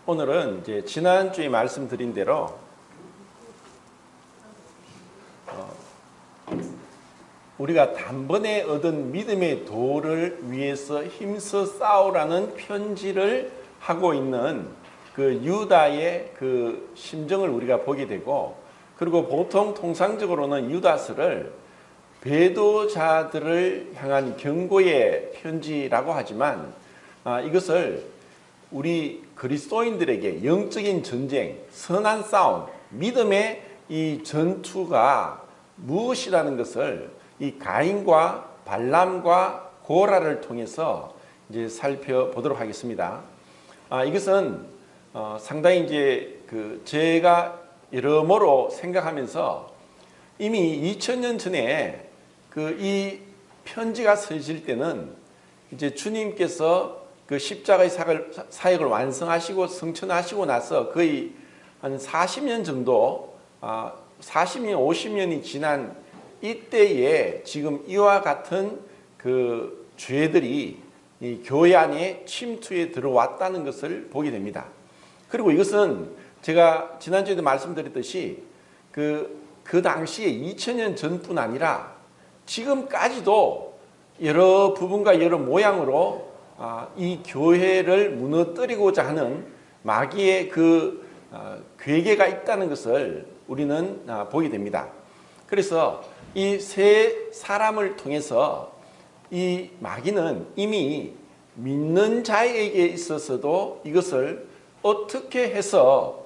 오늘은 이제 지난주에 말씀드린 대로 우리가 단번에 얻은 믿음의 도를 위해서 힘써 싸우라는 편지를 하고 있는 그 유다의 그 심정을 우리가 보게 되고, 그리고 보통 통상적으로는 유다서를 배도자들을 향한 경고의 편지라고 하지만 이것을 우리 그리스도인들에게 영적인 전쟁, 선한 싸움, 믿음의 이 전투가 무엇이라는 것을 이 가인과 발람과 고라를 통해서 이제 살펴보도록 하겠습니다. 이것은 상당히 이제 제가 여러모로 생각하면서 이미 2000년 전에 이 편지가 써질 때는 이제 주님께서 그 십자가의 사역을 완성하시고 성천하시고 나서 거의 한 40년 정도, 40년, 50년이 지난 이때에 지금 이와 같은 그 죄들이 이 교회 안에 침투해 들어왔다는 것을 보게 됩니다. 그리고 이것은 제가 지난주에도 말씀드렸듯이 그 당시에 2000년 전뿐 아니라 지금까지도 여러 부분과 여러 모양으로 이 교회를 무너뜨리고자 하는 마귀의 그 괴계가 있다는 것을 우리는 보게 됩니다. 그래서 이 세 사람을 통해서 이 마귀는 이미 믿는 자에게 있어서도 이것을 어떻게 해서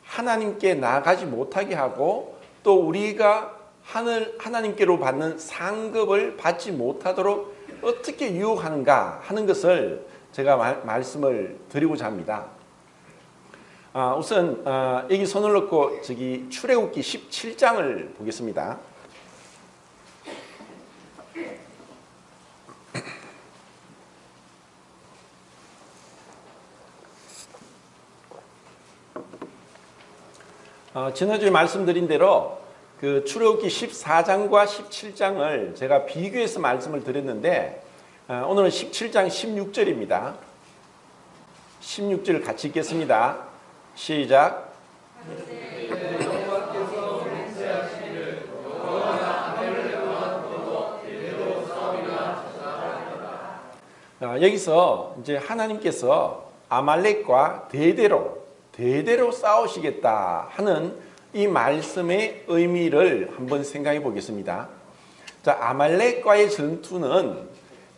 하나님께 나아가지 못하게 하고 또 우리가 하나님께로 받는 상급을 받지 못하도록 어떻게 유혹하는가 하는 것을 제가 말씀을 드리고자 합니다. 우선 여기 손을 놓고 출애굽기 17장을 보겠습니다. 지난주에 말씀드린 대로 그 출애굽기 14장과 17장을 제가 비교해서 말씀을 드렸는데 오늘은 17장 16절입니다. 16절 같이 읽겠습니다. 시작. 여기서 이제 하나님께서 아말렉과 대대로 싸우시겠다 하는 이 말씀의 의미를 한번 생각해 보겠습니다. 자, 아말렉과의 전투는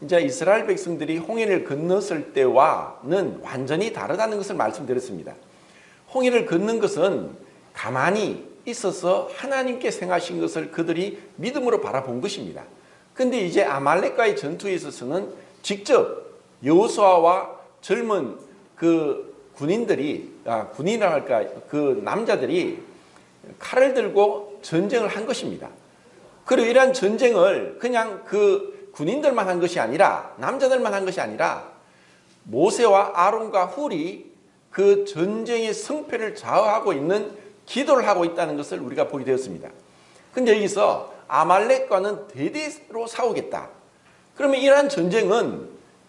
이제 이스라엘 백성들이 홍해를 건넜을 때와는 완전히 다르다는 것을 말씀드렸습니다. 홍해를 건넌 것은 가만히 있어서 하나님께 행하신 것을 그들이 믿음으로 바라본 것입니다. 근데 이제 아말렉과의 전투에 있어서는 직접 여호수아와 젊은 그 군인이라 할까, 그 남자들이 칼을 들고 전쟁을 한 것입니다. 그리고 이러한 전쟁을 그냥 그 군인들만 한 것이 아니라, 남자들만 한 것이 아니라 모세와 아론과 훌이 그 전쟁의 승패를 좌우하고 있는 기도를 하고 있다는 것을 우리가 보게 되었습니다. 근데 여기서 아말렉과는 대대로 싸우겠다. 그러면 이러한 전쟁은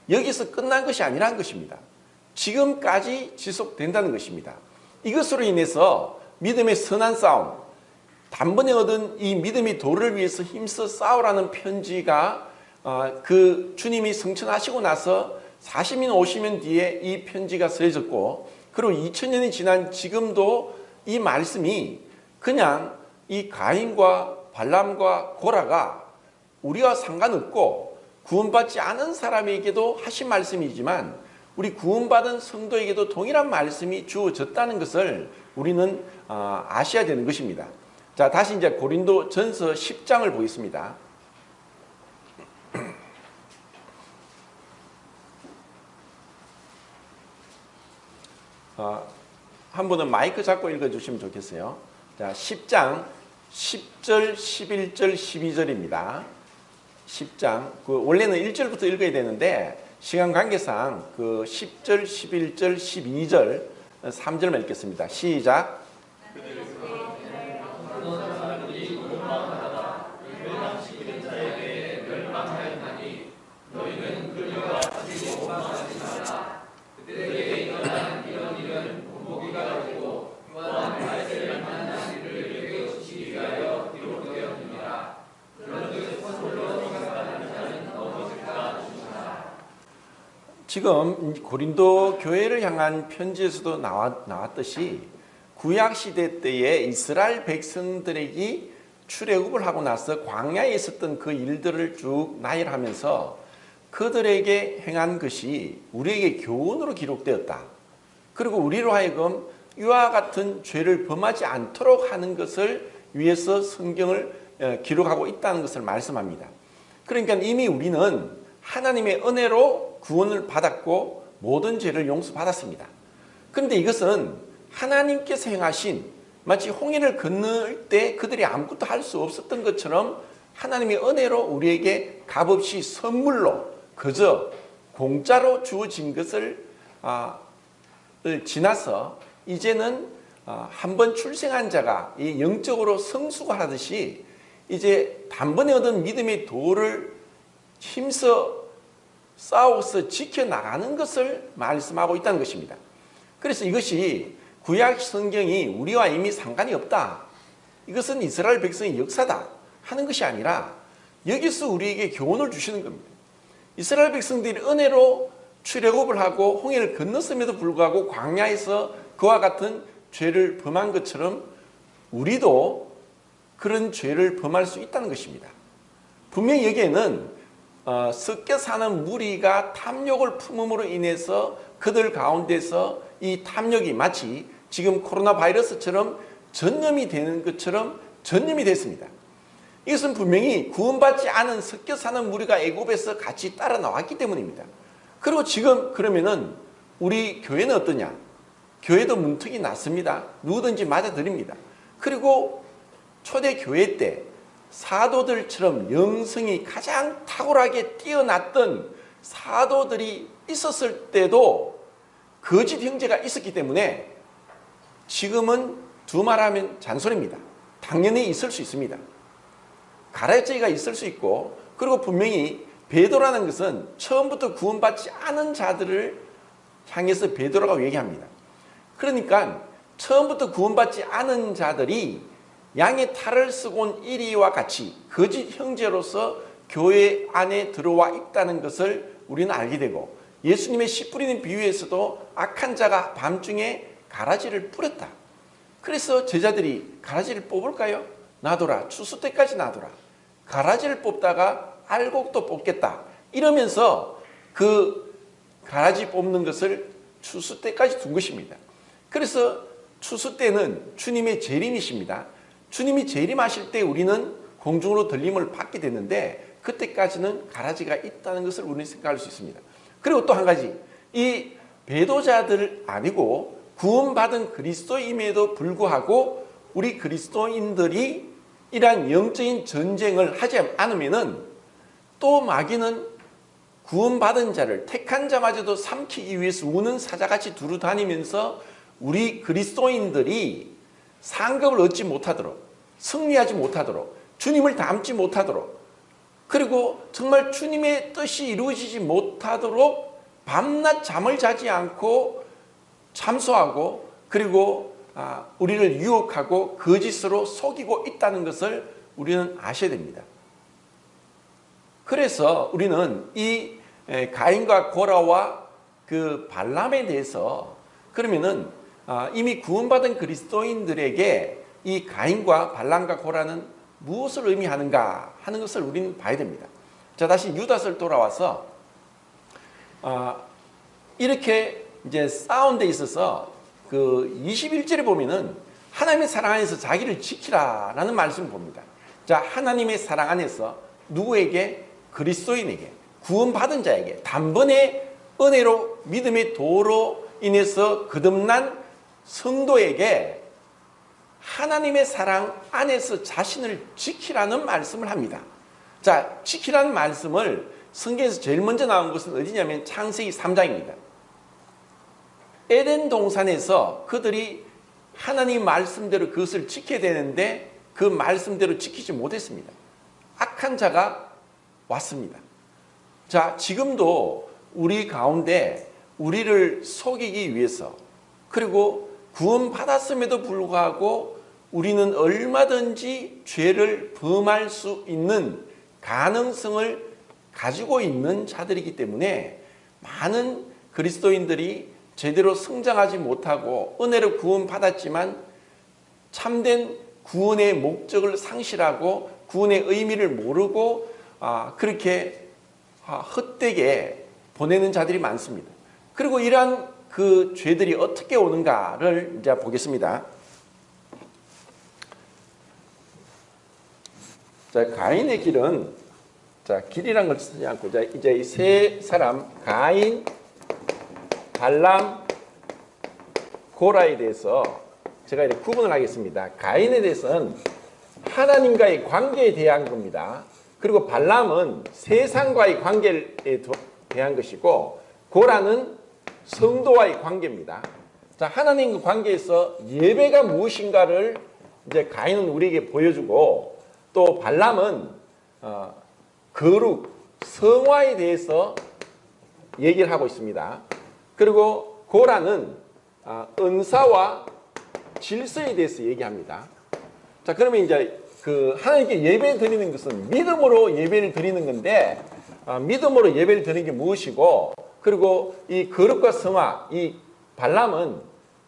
여기서 끝난 것이 아니라는 것입니다. 지금까지 지속된다는 것입니다. 이것으로 인해서 믿음의 선한 싸움, 단번에 얻은 이 믿음의 도를 위해서 힘써 싸우라는 편지가 그 주님이 성천하시고 나서 40년 50년 뒤에 이 편지가 쓰여졌고, 그리고 2000년이 지난 지금도 이 말씀이 그냥 이 가인과 발람과 고라가 우리와 상관없고 구원받지 않은 사람에게도 하신 말씀이지만 우리 구원받은 성도에게도 동일한 말씀이 주어졌다는 것을 우리는 아셔야 되는 것입니다. 자, 다시 이제 고린도 전서 10장을 보겠습니다. 한 분은 마이크 잡고 읽어주시면 좋겠어요. 자, 10장 10절, 11절, 12절입니다. 10장, 원래는 1절부터 읽어야 되는데 시간 관계상 10절, 11절, 12절, 3절만 읽겠습니다. 시작. 너희는 그들과 같이 원망하지 마라. 그들에게 지금 고린도 교회를 향한 편지에서도 나왔듯이 구약 시대 때에 이스라엘 백성들에게 출애굽을 하고 나서 광야에 있었던 그 일들을 쭉 나열하면서 그들에게 행한 것이 우리에게 교훈으로 기록되었다. 그리고 우리로 하여금 이와 같은 죄를 범하지 않도록 하는 것을 위해서 성경을 기록하고 있다는 것을 말씀합니다. 그러니까 이미 우리는 하나님의 은혜로 구원을 받았고 모든 죄를 용서받았습니다. 그런데 이것은 하나님께서 행하신 마치 홍해를 건널 때 그들이 아무것도 할 수 없었던 것처럼 하나님의 은혜로 우리에게 값없이 선물로 그저 공짜로 주어진 것을 지나서 이제는 한번 출생한 자가 이 영적으로 성수가 하듯이 이제 단번에 얻은 믿음의 도를 힘써 싸워서 지켜나가는 것을 말씀하고 있다는 것입니다. 그래서 이것이 구약 성경이 우리와 이미 상관이 없다. 이것은 이스라엘 백성의 역사다 하는 것이 아니라 여기서 우리에게 교훈을 주시는 겁니다. 이스라엘 백성들이 은혜로 출애굽을 하고 홍해를 건넜음에도 불구하고 광야에서 그와 같은 죄를 범한 것처럼 우리도 그런 죄를 범할 수 있다는 것입니다. 분명히 여기에는 섞여 사는 무리가 탐욕을 품음으로 인해서 그들 가운데서 이 탐욕이 마치 지금 코로나 바이러스처럼 전염이 되는 것처럼 전염이 됐습니다. 이것은 분명히 구원받지 않은 섞여 사는 무리가 애굽에서 같이 따라 나왔기 때문입니다. 그리고 지금 그러면은 우리 교회는 어떠냐? 교회도 문턱이 낮습니다. 누구든지 맞아들입니다. 그리고 초대 교회 때 사도들처럼 영성이 가장 탁월하게 뛰어났던 사도들이 있었을 때도 거짓 형제가 있었기 때문에 지금은 두말하면 잔소리입니다. 당연히 있을 수 있습니다. 가라지가 있을 수 있고, 그리고 분명히 베드로라는 것은 처음부터 구원받지 않은 자들을 향해서 베드로가 얘기합니다. 그러니까 처음부터 구원받지 않은 자들이 양의 탈을 쓰고 온 이리와 같이 거짓 형제로서 교회 안에 들어와 있다는 것을 우리는 알게 되고, 예수님의 씨 뿌리는 비유에서도 악한 자가 밤중에 가라지를 뿌렸다. 그래서 제자들이 가라지를 뽑을까요? 놔둬라. 추수 때까지 놔둬라. 가라지를 뽑다가 알곡도 뽑겠다. 이러면서 그 가라지 뽑는 것을 추수 때까지 둔 것입니다. 그래서 추수 때는 주님의 재림이십니다. 주님이 재림하실 때 우리는 공중으로 들림을 받게 되는데 그때까지는 가라지가 있다는 것을 우리는 생각할 수 있습니다. 그리고 또 한 가지, 이 배도자들 아니고 구원받은 그리스도임에도 불구하고 우리 그리스도인들이 이러한 영적인 전쟁을 하지 않으면은 또 마귀는 구원받은 자를 택한 자마저도 삼키기 위해서 우는 사자같이 두루 다니면서 우리 그리스도인들이 상급을 얻지 못하도록, 승리하지 못하도록, 주님을 닮지 못하도록, 그리고 정말 주님의 뜻이 이루어지지 못하도록 밤낮 잠을 자지 않고 참소하고, 그리고 우리를 유혹하고 거짓으로 속이고 있다는 것을 우리는 아셔야 됩니다. 그래서 우리는 이 가인과 고라와 그 발람에 대해서 그러면은 이미 구원받은 그리스도인들에게 이 가인과 발람과 고라는 무엇을 의미하는가 하는 것을 우리는 봐야 됩니다. 자, 다시 유다서를 돌아와서 이렇게 이제 싸운 데 있어서 그 21절에 보면은 하나님의 사랑 안에서 자기를 지키라라는 말씀을 봅니다. 자, 하나님의 사랑 안에서 누구에게? 그리스도인에게, 구원받은 자에게, 단번에 은혜로 믿음의 도로 인해서 거듭난 성도에게 하나님의 사랑 안에서 자신을 지키라는 말씀을 합니다. 자, 지키라는 말씀을 성경에서 제일 먼저 나온 것은 어디냐면 창세기 3장입니다. 에덴 동산에서 그들이 하나님 말씀대로 그것을 지켜야 되는데 그 말씀대로 지키지 못했습니다. 악한 자가 왔습니다. 자, 지금도 우리 가운데 우리를 속이기 위해서, 그리고 구원받았음에도 불구하고 우리는 얼마든지 죄를 범할 수 있는 가능성을 가지고 있는 자들이기 때문에 많은 그리스도인들이 제대로 성장하지 못하고 은혜로 구원받았지만 참된 구원의 목적을 상실하고 구원의 의미를 모르고 그렇게 헛되게 보내는 자들이 많습니다. 그리고 이러한 그 죄들이 어떻게 오는가를 이제 보겠습니다. 자, 가인의 길은, 자, 길이란 걸 쓰지 않고, 자, 이제 이 세 사람, 가인, 발람, 고라에 대해서 제가 이렇게 구분을 하겠습니다. 가인에 대해서는 하나님과의 관계에 대한 겁니다. 그리고 발람은 세상과의 관계에 대한 것이고, 고라는 성도와의 관계입니다. 자, 하나님과 관계에서 예배가 무엇인가를 이제 가인은 우리에게 보여주고, 또 발람은 거룩, 성화에 대해서 얘기를 하고 있습니다. 그리고 고라는 은사와 질서에 대해서 얘기합니다. 자, 그러면 이제 그 하나님께 예배 드리는 것은 믿음으로 예배를 드리는 건데, 믿음으로 예배를 드리는 게 무엇이고, 그리고 이 거룩과 성화, 이 발람은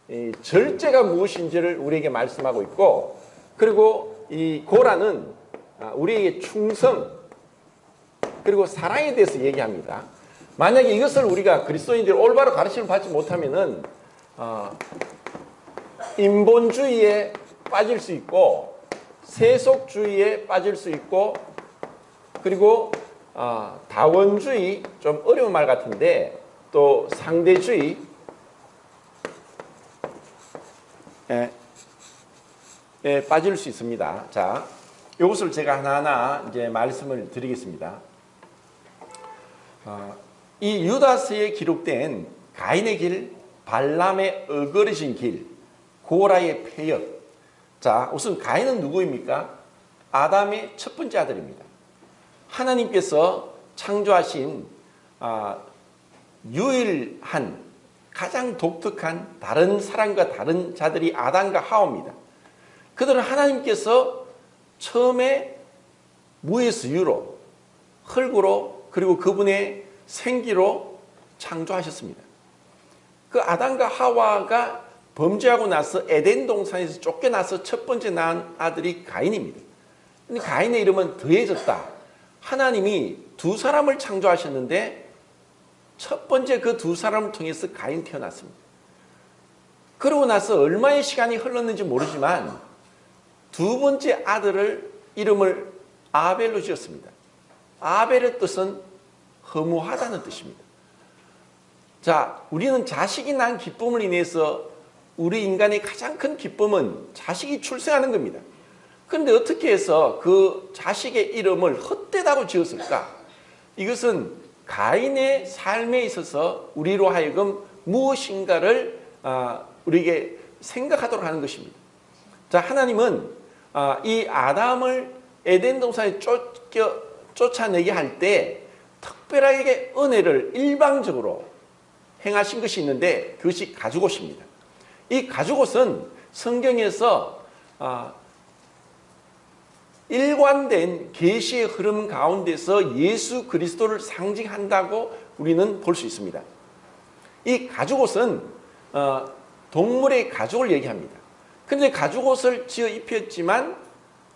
이 절제가 무엇인지를 우리에게 말씀하고 있고, 그리고 이 고라는 우리에게 충성, 그리고 사랑에 대해서 얘기합니다. 만약에 이것을 우리가 그리스도인들이 올바로 가르침을 받지 못하면은 인본주의에 빠질 수 있고, 세속주의에 빠질 수 있고, 그리고 다원주의, 좀 어려운 말 같은데, 또 상대주의, 빠질 수 있습니다. 자, 이것을 제가 하나하나 이제 말씀을 드리겠습니다. 이 유다서에 기록된 가인의 길, 발람의 어그러진 길, 고라의 폐역. 자, 우선 가인은 누구입니까? 아담의 첫 번째 아들입니다. 하나님께서 창조하신 유일한 가장 독특한 다른 사람과 다른 자들이 아담과 하와입니다. 그들은 하나님께서 처음에 무에서 유로, 흙으로, 그리고 그분의 생기로 창조하셨습니다. 그 아담과 하와가 범죄하고 나서 에덴 동산에서 쫓겨나서 첫 번째 낳은 아들이 가인입니다. 근데 가인의 이름은 더해졌다. 하나님이 두 사람을 창조하셨는데 첫 번째 그 두 사람을 통해서 가인 태어났습니다. 그러고 나서 얼마의 시간이 흘렀는지 모르지만 두 번째 아들을 이름을 아벨로 지었습니다. 아벨의 뜻은 허무하다는 뜻입니다. 자, 우리는 자식이 난 기쁨을 인해서 우리 인간의 가장 큰 기쁨은 자식이 출생하는 겁니다. 그런데 어떻게 해서 그 자식의 이름을 헛되다고 지었을까? 이것은 가인의 삶에 있어서 우리로 하여금 무엇인가를 우리에게 생각하도록 하는 것입니다. 자, 하나님은 이 아담을 에덴 동산에 쫓아내게 할 때 특별하게 은혜를 일방적으로 행하신 것이 있는데 그것이 가죽옷입니다. 이 가죽옷은 성경에서 일관된 계시의 흐름 가운데서 예수 그리스도를 상징한다고 우리는 볼 수 있습니다. 이 가죽옷은 동물의 가죽을 얘기합니다. 그런데 가죽옷을 지어 입혔지만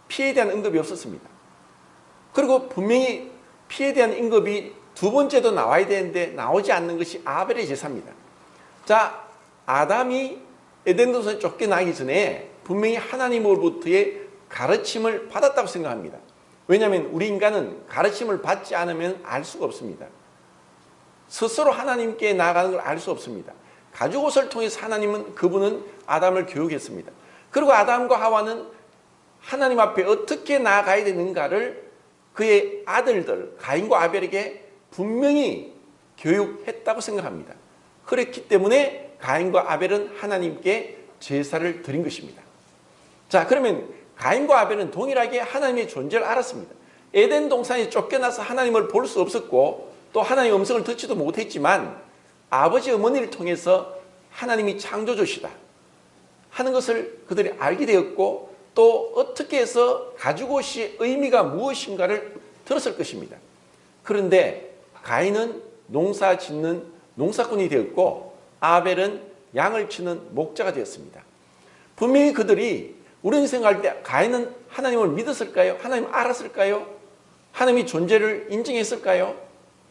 피에 대한 언급이 없었습니다. 그리고 분명히 피에 대한 언급이 두 번째도 나와야 되는데 나오지 않는 것이 아벨의 제사입니다. 자, 아담이 에덴 동산에 쫓겨나기 전에 분명히 하나님으로부터의 가르침을 받았다고 생각합니다. 왜냐하면 우리 인간은 가르침을 받지 않으면 알 수가 없습니다. 스스로 하나님께 나아가는 걸 알 수 없습니다. 가죽옷을 통해서 하나님은 그분은 아담을 교육했습니다. 그리고 아담과 하와는 하나님 앞에 어떻게 나아가야 되는가를 그의 아들들 가인과 아벨에게 분명히 교육했다고 생각합니다. 그렇기 때문에 가인과 아벨은 하나님께 제사를 드린 것입니다. 자, 그러면 가인과 아벨은 동일하게 하나님의 존재를 알았습니다. 에덴 동산에 쫓겨나서 하나님을 볼 수 없었고 또 하나님의 음성을 듣지도 못했지만 아버지 어머니를 통해서 하나님이 창조주시다 하는 것을 그들이 알게 되었고 또 어떻게 해서 가죽옷의 의미가 무엇인가를 들었을 것입니다. 그런데 가인은 농사 짓는 농사꾼이 되었고 아벨은 양을 치는 목자가 되었습니다. 분명히 그들이 우리는 생각할 때 가인은 하나님을 믿었을까요? 하나님 알았을까요? 하나님의 존재를 인정했을까요?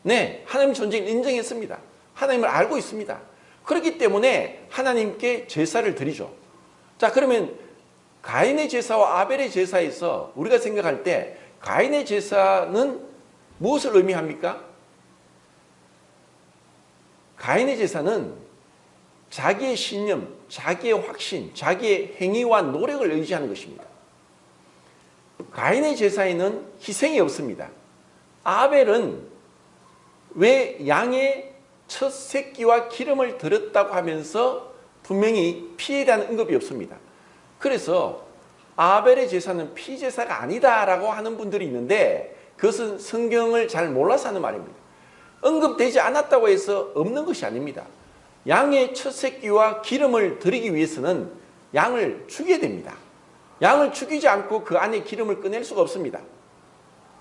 네, 하나님의 존재를 인정했습니다. 하나님을 알고 있습니다. 그렇기 때문에 하나님께 제사를 드리죠. 자, 그러면 가인의 제사와 아벨의 제사에서 우리가 생각할 때 가인의 제사는 무엇을 의미합니까? 가인의 제사는 자기의 신념, 자기의 확신, 자기의 행위와 노력을 의지하는 것입니다. 가인의 제사에는 희생이 없습니다. 아벨은 왜 양의 첫 새끼와 기름을 드렸다고 하면서 분명히 피에 대한 언급이 없습니다. 그래서 아벨의 제사는 피제사가 아니다라고 하는 분들이 있는데 그것은 성경을 잘 몰라서 하는 말입니다. 언급되지 않았다고 해서 없는 것이 아닙니다. 양의 첫 새끼와 기름을 드리기 위해서는 양을 죽여야 됩니다. 양을 죽이지 않고 그 안에 기름을 꺼낼 수가 없습니다.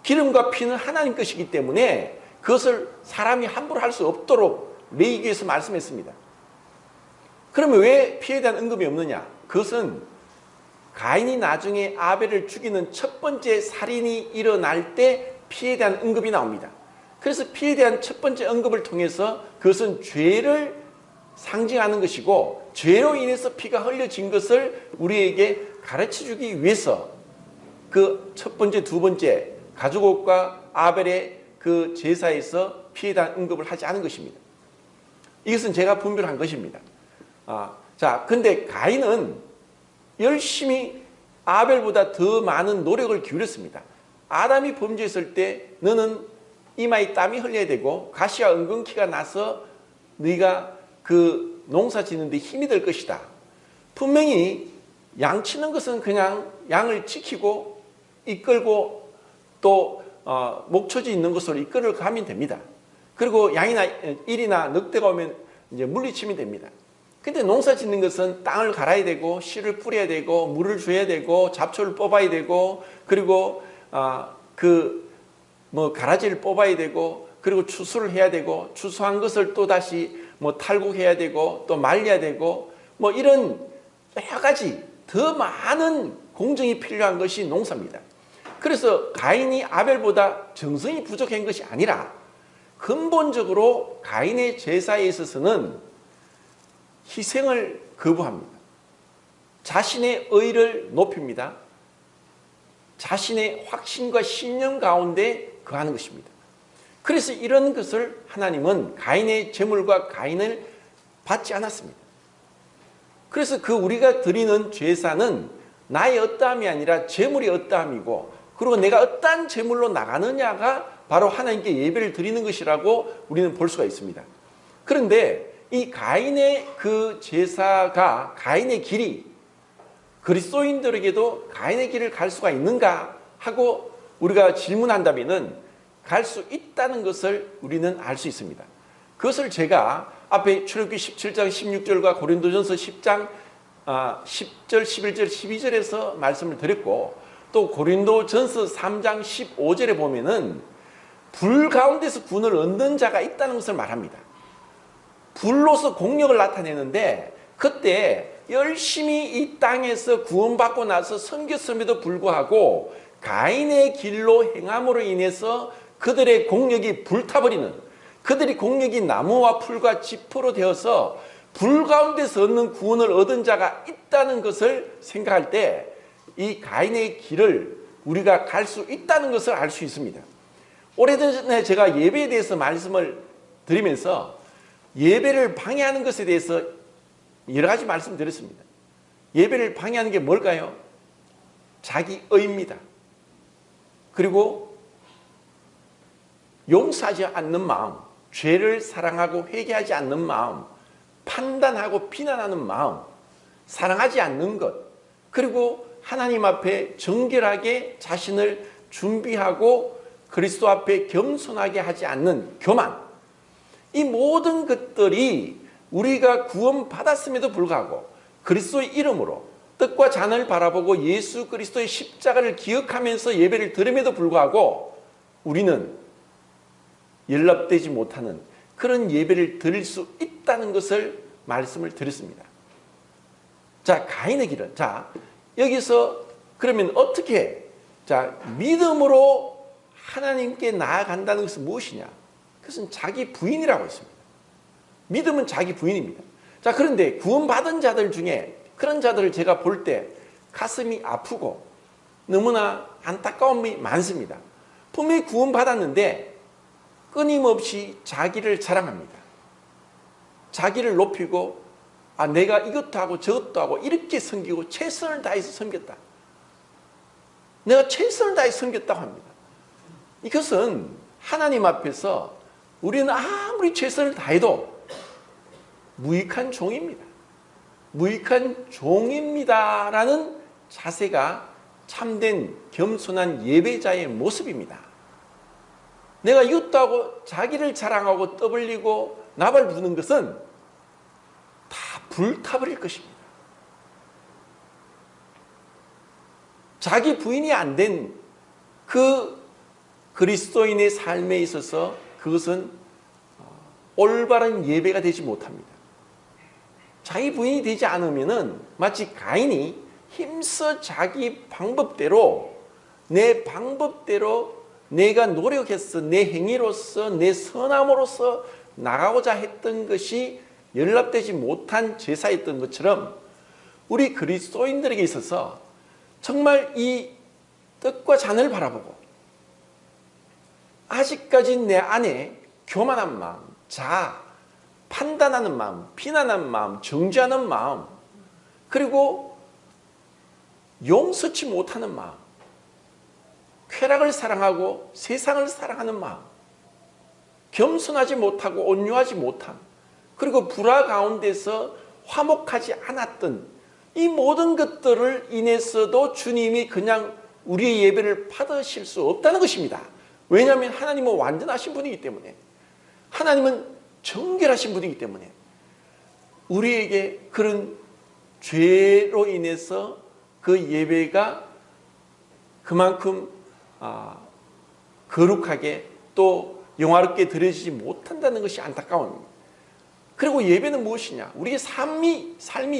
기름과 피는 하나님 것이기 때문에 그것을 사람이 함부로 할 수 없도록 레위기에서 말씀했습니다. 그러면 왜 피에 대한 언급이 없느냐? 그것은 가인이 나중에 아벨을 죽이는 첫 번째 살인이 일어날 때 피에 대한 언급이 나옵니다. 그래서 피에 대한 첫 번째 언급을 통해서 그것은 죄를 상징하는 것이고 죄로 인해서 피가 흘려진 것을 우리에게 가르쳐주기 위해서 그 첫 번째, 두 번째 가죽옷과 아벨의 그 제사에서 피에 대한 언급을 하지 않은 것입니다. 이것은 제가 분별한 것입니다. 자, 근데 가인은 열심히 아벨보다 더 많은 노력을 기울였습니다. 아담이 범죄했을 때 너는 이마에 땀이 흘려야 되고 가시와 엉겅퀴가 나서 네가 그 농사 짓는 데 힘이 될 것이다. 분명히 양 치는 것은 그냥 양을 지키고 이끌고 또 목초지 있는 것으로 이끌어 가면 됩니다. 그리고 양이나 일이나 늑대가 오면 이제 물리치면 됩니다. 근데 농사 짓는 것은 땅을 갈아야 되고 씨를 뿌려야 되고 물을 줘야 되고 잡초를 뽑아야 되고 그리고 가라지를 뽑아야 되고 그리고 추수를 해야 되고 추수한 것을 또 다시 탈곡해야 되고 또 말려야 되고 이런 여러 가지 더 많은 공정이 필요한 것이 농사입니다. 그래서 가인이 아벨보다 정성이 부족한 것이 아니라 근본적으로 가인의 제사에 있어서는 희생을 거부합니다. 자신의 의를 높입니다. 자신의 확신과 신념 가운데 거하는 것입니다. 그래서 이런 것을 하나님은 가인의 제물과 가인을 받지 않았습니다. 그래서 우리가 드리는 제사는 나의 어떠함이 아니라 제물이 어떠함이고 그리고 내가 어떠한 제물로 나가느냐가 바로 하나님께 예배를 드리는 것이라고 우리는 볼 수가 있습니다. 그런데 이 가인의 그 제사가 가인의 길이 그리스도인들에게도 가인의 길을 갈 수가 있는가 하고 우리가 질문한다면은 갈 수 있다는 것을 우리는 알 수 있습니다. 그것을 제가 앞에 출애굽기 17장 16절과 고린도전서 10장 10절, 11절, 12절에서 말씀을 드렸고 또 고린도전서 3장 15절에 보면은 불 가운데서 구원을 얻는 자가 있다는 것을 말합니다. 불로서 공력을 나타내는데 그때 열심히 이 땅에서 구원받고 나서 섬겼음에도 불구하고 가인의 길로 행함으로 인해서 그들의 공력이 불타버리는 그들이 공력이 나무와 풀과 지포로 되어서 불 가운데서 얻는 구원을 얻은 자가 있다는 것을 생각할 때 이 가인의 길을 우리가 갈 수 있다는 것을 알 수 있습니다. 오래전에 제가 예배에 대해서 말씀을 드리면서 예배를 방해하는 것에 대해서 여러 가지 말씀드렸습니다. 예배를 방해하는 게 뭘까요? 자기의입니다. 그리고 용서하지 않는 마음, 죄를 사랑하고 회개하지 않는 마음, 판단하고 비난하는 마음, 사랑하지 않는 것, 그리고 하나님 앞에 정결하게 자신을 준비하고 그리스도 앞에 겸손하게 하지 않는 교만, 이 모든 것들이 우리가 구원받았음에도 불구하고 그리스도의 이름으로 뜻과 잔을 바라보고 예수 그리스도의 십자가를 기억하면서 예배를 드림에도 불구하고 우리는 연락되지 못하는 그런 예배를 드릴 수 있다는 것을 말씀을 드렸습니다. 자, 가인의 길은, 자, 여기서 그러면 어떻게, 자, 믿음으로 하나님께 나아간다는 것은 무엇이냐? 그것은 자기 부인이라고 했습니다. 믿음은 자기 부인입니다. 자, 그런데 구원받은 자들 중에 그런 자들을 제가 볼 때 가슴이 아프고 너무나 안타까움이 많습니다. 분명히 구원받았는데 끊임없이 자기를 자랑합니다. 자기를 높이고 내가 이것도 하고 저것도 하고 이렇게 섬기고 최선을 다해서 섬겼다. 내가 최선을 다해서 섬겼다고 합니다. 이것은 하나님 앞에서 우리는 아무리 최선을 다해도 무익한 종입니다. 무익한 종입니다라는 자세가 참된 겸손한 예배자의 모습입니다. 내가 이것도 하고 자기를 자랑하고 떠벌리고 나발 부는 것은 다 불타버릴 것입니다. 자기 부인이 안 된 그 그리스도인의 삶에 있어서 그것은 올바른 예배가 되지 못합니다. 자기 부인이 되지 않으면은 마치 가인이 힘써 자기 방법대로 내 방법대로 내가 노력해서 내 행위로서 내 선함으로서 나가고자 했던 것이 연락되지 못한 제사였던 것처럼 우리 그리스도인들에게 있어서 정말 이 떡과 잔을 바라보고 아직까지 내 안에 교만한 마음, 자아, 판단하는 마음, 비난하는 마음, 정죄하는 마음, 그리고 용서치 못하는 마음, 쾌락을 사랑하고 세상을 사랑하는 마음, 겸손하지 못하고 온유하지 못함, 그리고 불화 가운데서 화목하지 않았던 이 모든 것들을 인해서도 주님이 그냥 우리의 예배를 받으실 수 없다는 것입니다. 왜냐하면 하나님은 완전하신 분이기 때문에, 하나님은 정결하신 분이기 때문에 우리에게 그런 죄로 인해서 그 예배가 그만큼 거룩하게 또 영화롭게 드려지지 못한다는 것이 안타까움입니다. 그리고 예배는 무엇이냐? 우리의 삶이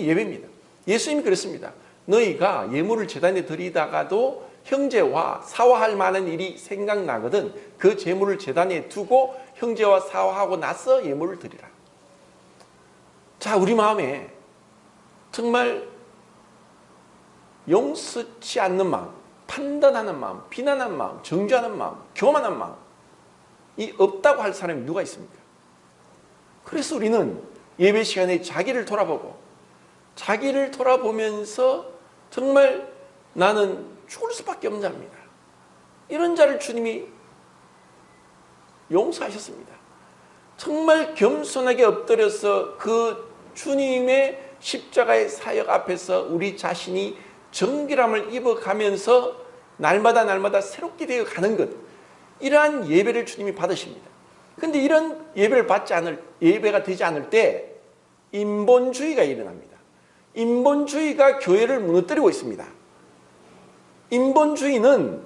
예배입니다. 예수님이 그랬습니다. 너희가 예물을 제단에 드리다가도 형제와 사화할 만한 일이 생각나거든 그 제물을 제단에 두고 형제와 사화하고 나서 예물을 드리라. 자, 우리 마음에 정말 용서치 않는 마음, 판단하는 마음, 비난하는 마음, 정죄하는 마음, 교만한 마음이 없다고 할 사람이 누가 있습니까? 그래서 우리는 예배 시간에 자기를 돌아보면서 정말 나는 죽을 수밖에 없는 자입니다. 이런 자를 주님이 용서하셨습니다. 정말 겸손하게 엎드려서 그 주님의 십자가의 사역 앞에서 우리 자신이 정결함을 입어가면서 날마다 새롭게 되어 가는 것, 이러한 예배를 주님이 받으십니다. 그런데 이런 예배가 되지 않을 때 인본주의가 일어납니다. 인본주의가 교회를 무너뜨리고 있습니다. 인본주의는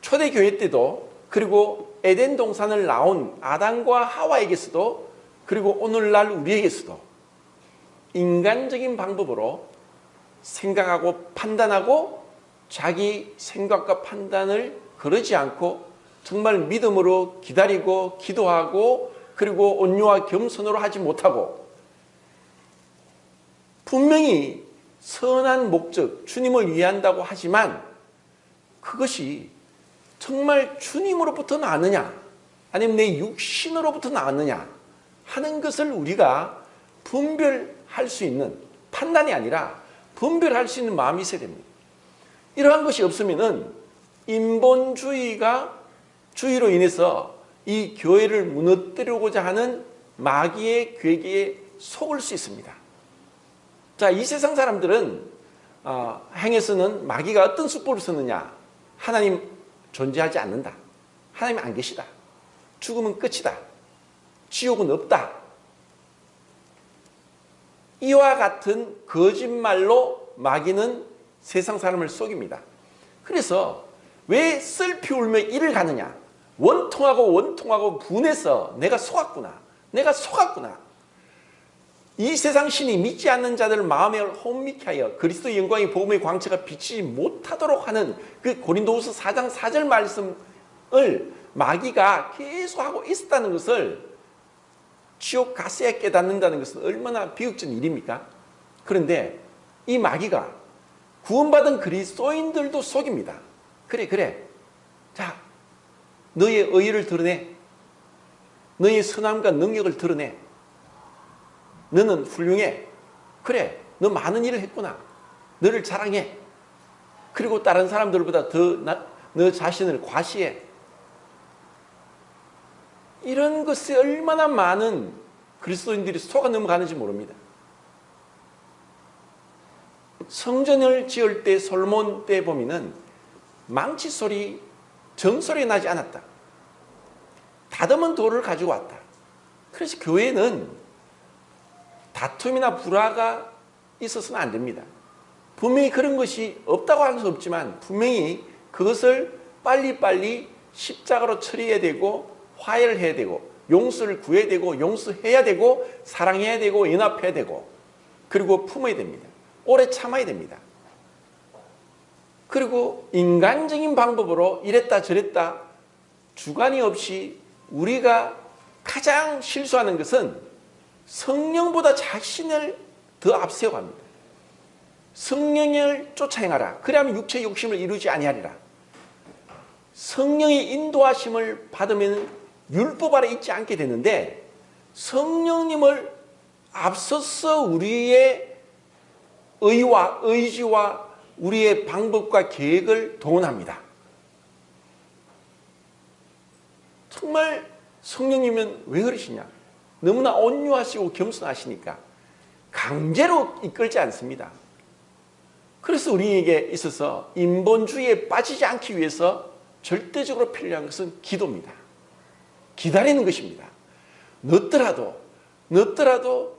초대교회 때도, 그리고 에덴 동산을 나온 아담과 하와에게서도, 그리고 오늘날 우리에게서도 인간적인 방법으로 생각하고 판단하고 자기 생각과 판단을 거르지 않고 정말 믿음으로 기다리고 기도하고 그리고 온유와 겸손으로 하지 못하고 분명히 선한 목적, 주님을 위한다고 하지만 그것이 정말 주님으로부터 나느냐 아니면 내 육신으로부터 나느냐 하는 것을 우리가 분별할 수 있는, 판단이 아니라 분별할 수 있는 마음이 있어야 됩니다. 이러한 것이 없으면은 인본주의가 주의로 인해서 이 교회를 무너뜨리고자 하는 마귀의 괴계에 속을 수 있습니다. 자, 이 세상 사람들은 행에서는 마귀가 어떤 수법을 쓰느냐? 하나님 존재하지 않는다. 하나님 안 계시다. 죽으면 끝이다. 지옥은 없다. 이와 같은 거짓말로 마귀는 세상 사람을 속입니다. 그래서 왜 슬피 울며 이를 가느냐? 원통하고 분해서 내가 속았구나. 내가 속았구나. 이 세상 신이 믿지 않는 자들 마음을 혼미케 하여 그리스도의 영광의 복음의 광채가 비치지 못하도록 하는 그 고린도후서 4장 4절 말씀을 마귀가 계속하고 있었다는 것을 지옥 가서야 깨닫는다는 것은 얼마나 비극적인 일입니까? 그런데 이 마귀가 구원받은 그리스도인들도 속입니다. 그래. 자, 너의 의의를 드러내. 너의 선함과 능력을 드러내. 너는 훌륭해. 그래, 너 많은 일을 했구나. 너를 자랑해. 그리고 다른 사람들보다 너 자신을 과시해. 이런 것에 얼마나 많은 그리스도인들이 속아 넘어가는지 모릅니다. 성전을 지을 때 솔몬 때 보면은 망치 소리, 정소리 나지 않았다. 다듬은 돌을 가지고 왔다. 그래서 교회는 다툼이나 불화가 있어서는 안 됩니다. 분명히 그런 것이 없다고 할 수 없지만 분명히 그것을 빨리빨리 십자가로 처리해야 되고 화해를 해야 되고 용서를 구해야 되고 용서해야 되고 사랑해야 되고 연합해야 되고 그리고 품어야 됩니다. 오래 참아야 됩니다. 그리고 인간적인 방법으로 이랬다 저랬다 주관이 없이 우리가 가장 실수하는 것은 성령보다 자신을 더 앞세워갑니다. 성령을 쫓아 행하라. 그래야만 육체의 욕심을 이루지 아니하리라. 성령의 인도하심을 받으면 율법 아래 있지 않게 되는데 성령님을 앞서서 우리의 의와 의지와 우리의 방법과 계획을 동원합니다. 정말 성령님은 왜 그러시냐? 너무나 온유하시고 겸손하시니까 강제로 이끌지 않습니다. 그래서 우리에게 있어서 인본주의에 빠지지 않기 위해서 절대적으로 필요한 것은 기도입니다. 기다리는 것입니다. 늦더라도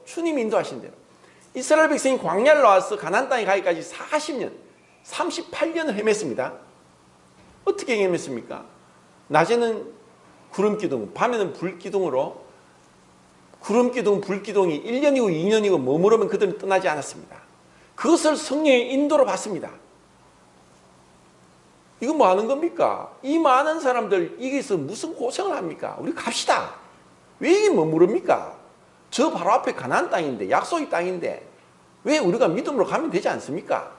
주님 인도하신 대로. 이스라엘 백성이 광야를 나와서 가나안 땅에 가기까지 40년, 38년을 헤맸습니다. 어떻게 헤맸습니까? 낮에는 구름기둥, 밤에는 불기둥으로 구름기둥, 불기둥이 1년이고 2년이고 머무르면 그들은 떠나지 않았습니다. 그것을 성령의 인도로 받습니다. 이거 뭐 하는 겁니까? 이 많은 사람들 여기서 무슨 고생을 합니까? 우리 갑시다. 왜 이게 머무릅니까? 저 바로 앞에 가나안 땅인데 약속의 땅인데 왜 우리가 믿음으로 가면 되지 않습니까?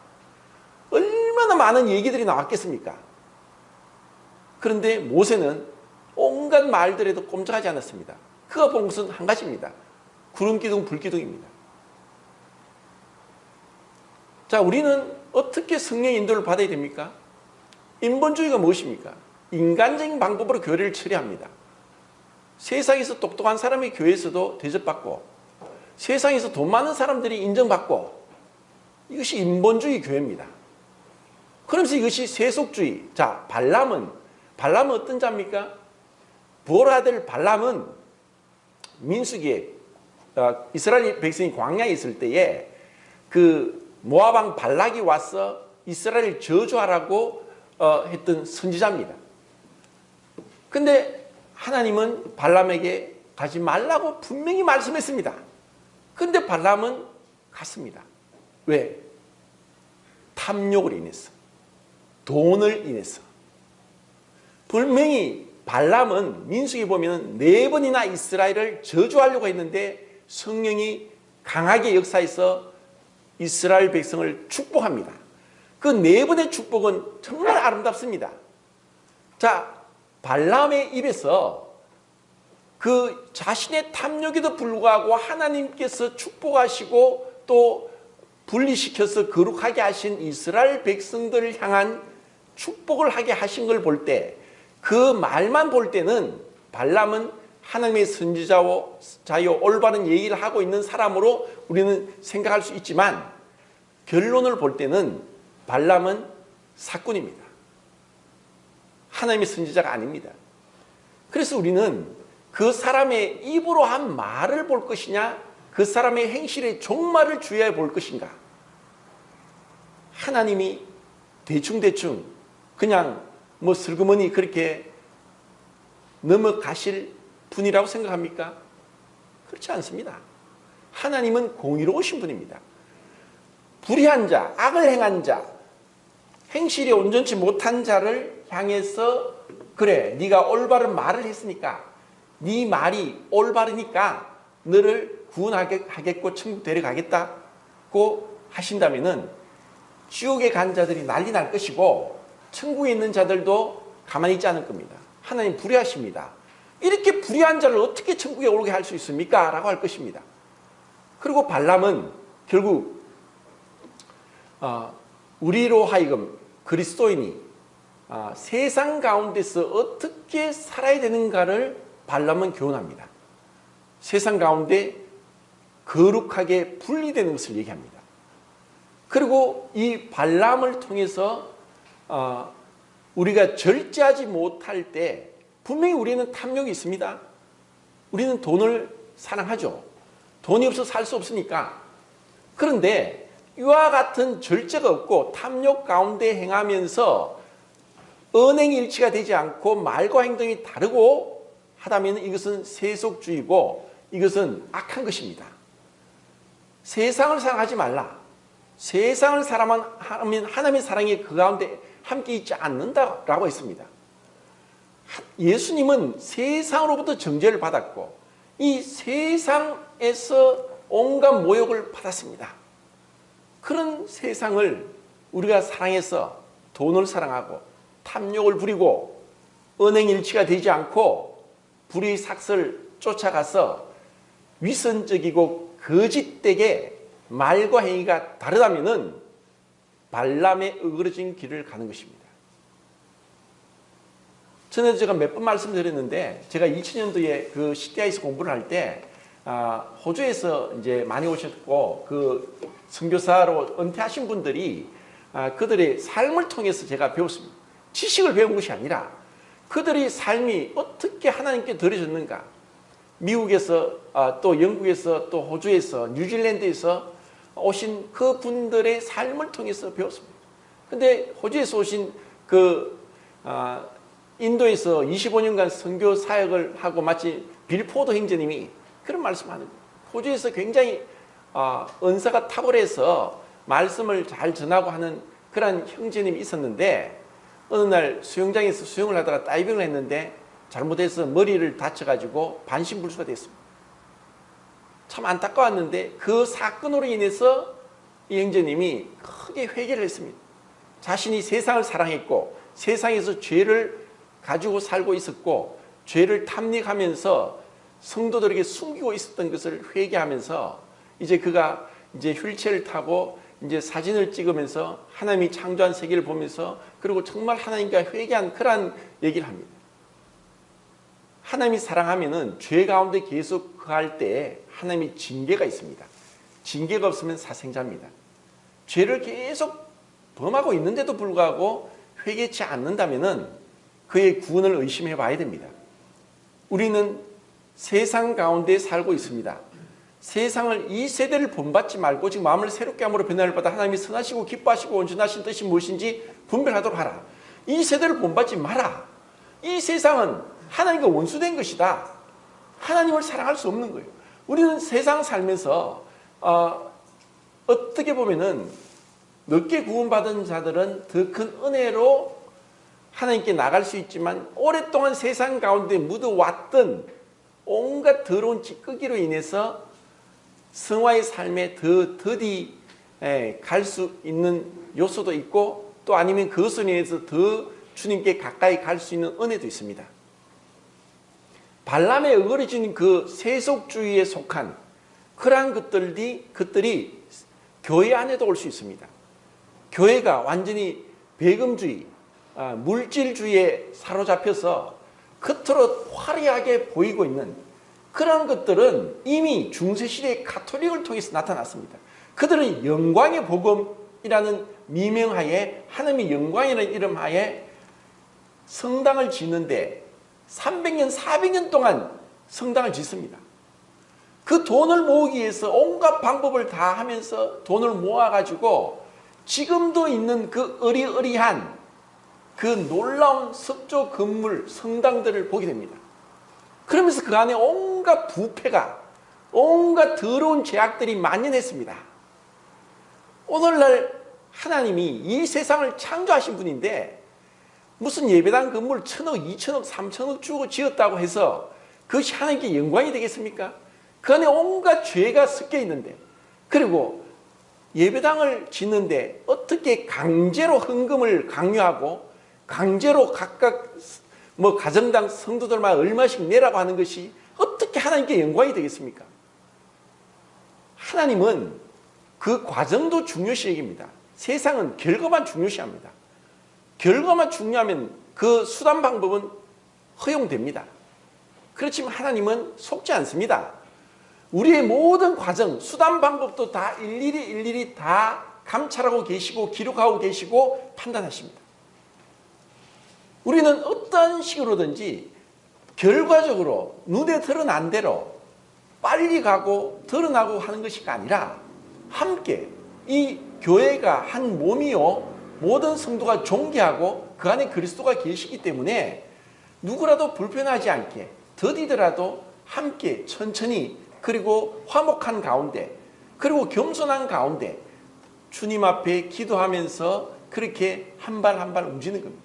얼마나 많은 얘기들이 나왔겠습니까? 그런데 모세는 온갖 말들에도 꼼짝하지 않았습니다. 그가 본 것은 한 가지입니다. 구름기둥, 불기둥입니다. 자, 우리는 어떻게 성령의 인도를 받아야 됩니까? 인본주의가 무엇입니까? 인간적인 방법으로 교회를 처리합니다. 세상에서 똑똑한 사람이 교회에서도 대접받고 세상에서 돈 많은 사람들이 인정받고 이것이 인본주의 교회입니다. 그러면서 이것이 세속주의. 자, 발람은 어떤 자입니까? 부올의 아들 발람은 민수기에 이스라엘 백성이 광야에 있을 때에 그 모압왕 발락이 와서 이스라엘을 저주하라고 했던 선지자입니다. 근데 하나님은 발람에게 가지 말라고 분명히 말씀했습니다. 근데 발람은 갔습니다. 왜? 탐욕을 인해서, 돈을 인해서. 분명히 발람은 민수기 보면 4번이나 이스라엘을 저주하려고 했는데 성령이 강하게 역사해서 이스라엘 백성을 축복합니다. 그 4번의 축복은 정말 아름답습니다. 자, 발람의 입에서 그 자신의 탐욕에도 불구하고 하나님께서 축복하시고 또 분리시켜서 거룩하게 하신 이스라엘 백성들을 향한 축복을 하게 하신 걸 볼 때 그 말만 볼 때는 발람은 하나님의 선지자요 올바른 얘기를 하고 있는 사람으로 우리는 생각할 수 있지만 결론을 볼 때는 발람은 사꾼입니다. 하나님의 선지자가 아닙니다. 그래서 우리는 그 사람의 입으로 한 말을 볼 것이냐 그 사람의 행실의 종말을 주의해 볼 것인가. 하나님이 대충 그냥 뭐 슬그머니 그렇게 넘어가실 분이라고 생각합니까? 그렇지 않습니다. 하나님은 공의로우신 분입니다. 불의한 자, 악을 행한 자, 행실이 온전치 못한 자를 향해서 그래, 네가 올바른 말을 했으니까, 네 말이 올바르니까 너를 구원하겠고 천국 데려가겠다고 하신다면은 지옥에 간 자들이 난리 날 것이고 천국에 있는 자들도 가만히 있지 않을 겁니다. 하나님 불의하십니다. 이렇게 불의한 자를 어떻게 천국에 오르게 할 수 있습니까? 라고 할 것입니다. 그리고 발람은 결국 우리로 하여금 그리스도인이 세상 가운데서 어떻게 살아야 되는가를 발람은 교훈합니다. 세상 가운데 거룩하게 분리되는 것을 얘기합니다. 그리고 이 발람을 통해서 우리가 절제하지 못할 때 분명히 우리는 탐욕이 있습니다. 우리는 돈을 사랑하죠. 돈이 없어서 살 수 없으니까. 그런데 이와 같은 절제가 없고 탐욕 가운데 행하면서 언행이 일치가 되지 않고 말과 행동이 다르고 하다면 이것은 세속주의고 이것은 악한 것입니다. 세상을 사랑하지 말라. 세상을 사랑하면 하나님의 사랑이 그 가운데 함께 있지 않는다라고 했습니다. 예수님은 세상으로부터 정죄를 받았고 이 세상에서 온갖 모욕을 받았습니다. 그런 세상을 우리가 사랑해서 돈을 사랑하고 탐욕을 부리고 언행일치가 되지 않고 불의 삭설 쫓아가서 위선적이고 거짓되게 말과 행위가 다르다면은 발람의 어그러진 길을 가는 것입니다. 전에도 제가 몇 번 말씀드렸는데 제가 2000년도에 그 CTI에서 공부를 할 때 호주에서 이제 많이 오셨고 그 선교사로 은퇴하신 분들이 그들의 삶을 통해서 제가 배웠습니다. 지식을 배운 것이 아니라 그들의 삶이 어떻게 하나님께 드려졌는가. 미국에서 또 영국에서 또 호주에서 뉴질랜드에서 오신 그 분들의 삶을 통해서 배웠습니다. 근데 호주에서 오신 그 인도에서 25년간 선교 사역을 하고 마치 빌 포도 형제님이 그런 말씀하는 거예요. 호주에서 굉장히 은사가 탁월해서 말씀을 잘 전하고 하는 그런 형제님이 있었는데 어느 날 수영장에서 수영을 하다가 다이빙을 했는데 잘못해서 머리를 다쳐가지고 반신불수가 됐습니다. 참 안타까웠는데 그 사건으로 인해서 이 형제님이 크게 회개를 했습니다. 자신이 세상을 사랑했고 세상에서 죄를 가지고 살고 있었고 죄를 탐닉하면서 성도들에게 숨기고 있었던 것을 회개하면서 이제 그가 이제 휠체어를 타고 이제 사진을 찍으면서 하나님이 창조한 세계를 보면서 그리고 정말 하나님과 회개한 그러한 얘기를 합니다. 하나님이 사랑하면은 죄 가운데 계속 거할 때 하나님이 징계가 있습니다. 징계가 없으면 사생자입니다. 죄를 계속 범하고 있는데도 불구하고 회개치 않는다면은 그의 구원을 의심해 봐야 됩니다. 우리는 세상 가운데 살고 있습니다. 세상을 이 세대를 본받지 말고 지금 마음을 새롭게 함으로 변화를 받아 하나님이 선하시고 기뻐하시고 온전하신 뜻이 무엇인지 분별하도록 하라. 이 세대를 본받지 마라. 이 세상은 하나님과 원수된 것이다. 하나님을 사랑할 수 없는 거예요. 우리는 세상 살면서 어떻게 보면은 늦게 구원받은 자들은 더 큰 은혜로 하나님께 나갈 수 있지만 오랫동안 세상 가운데 묻어왔던 온갖 더러운 찌꺼기로 인해서 성화의 삶에 더디 갈 수 있는 요소도 있고 또 아니면 그것으로 인해서 더 주님께 가까이 갈 수 있는 은혜도 있습니다. 발람에 어그러진 그 세속주의에 속한 그러한 것들이 교회 안에도 올 수 있습니다. 교회가 완전히 배금주의, 물질주의에 사로잡혀서 겉으로 화려하게 보이고 있는 그런 것들은 이미 중세시대의 가톨릭을 통해서 나타났습니다. 그들은 영광의 복음이라는 미명하에 하나님의 영광이라는 이름하에 성당을 짓는데 300년, 400년 동안 성당을 짓습니다. 그 돈을 모으기 위해서 온갖 방법을 다 하면서 돈을 모아가지고 지금도 있는 그 으리으리한 그 놀라운 석조 건물, 성당들을 보게 됩니다. 그러면서 그 안에 온갖 부패가, 온갖 더러운 죄악들이 만연했습니다. 오늘날 하나님이 이 세상을 창조하신 분인데 무슨 예배당 건물 1,000억, 2,000억, 3,000억 주고 지었다고 해서 그것이 하나님께 영광이 되겠습니까? 그 안에 온갖 죄가 섞여 있는데, 그리고 예배당을 짓는데 어떻게 강제로 헌금을 강요하고 강제로 각각 가정당 성도들만 얼마씩 내라고 하는 것이 어떻게 하나님께 영광이 되겠습니까? 하나님은 그 과정도 중요시 여깁니다. 세상은 결과만 중요시합니다. 결과만 중요하면 그 수단 방법은 허용됩니다. 그렇지만 하나님은 속지 않습니다. 우리의 모든 과정, 수단 방법도 다 일일이 다 감찰하고 계시고 기록하고 계시고 판단하십니다. 우리는 어떤 식으로든지 결과적으로 눈에 드러난 대로 빨리 가고 드러나고 하는 것이 아니라 함께 이 교회가 한 몸이요, 모든 성도가 존귀하고 그 안에 그리스도가 계시기 때문에 누구라도 불편하지 않게 더디더라도 함께 천천히, 그리고 화목한 가운데, 그리고 겸손한 가운데 주님 앞에 기도하면서 그렇게 한 발 한 발 움직이는 겁니다.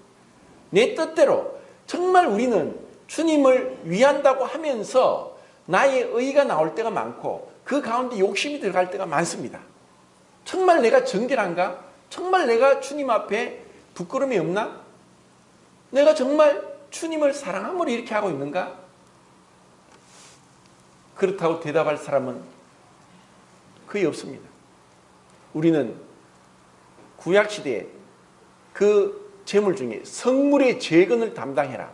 내 뜻대로 정말 우리는 주님을 위한다고 하면서 나의 의가 나올 때가 많고 그 가운데 욕심이 들어갈 때가 많습니다. 정말 내가 정결한가? 정말 내가 주님 앞에 부끄러움이 없나? 내가 정말 주님을 사랑함으로 이렇게 하고 있는가? 그렇다고 대답할 사람은 거의 없습니다. 우리는 구약시대에 그 제물 중에 성물의 재건을 담당해라.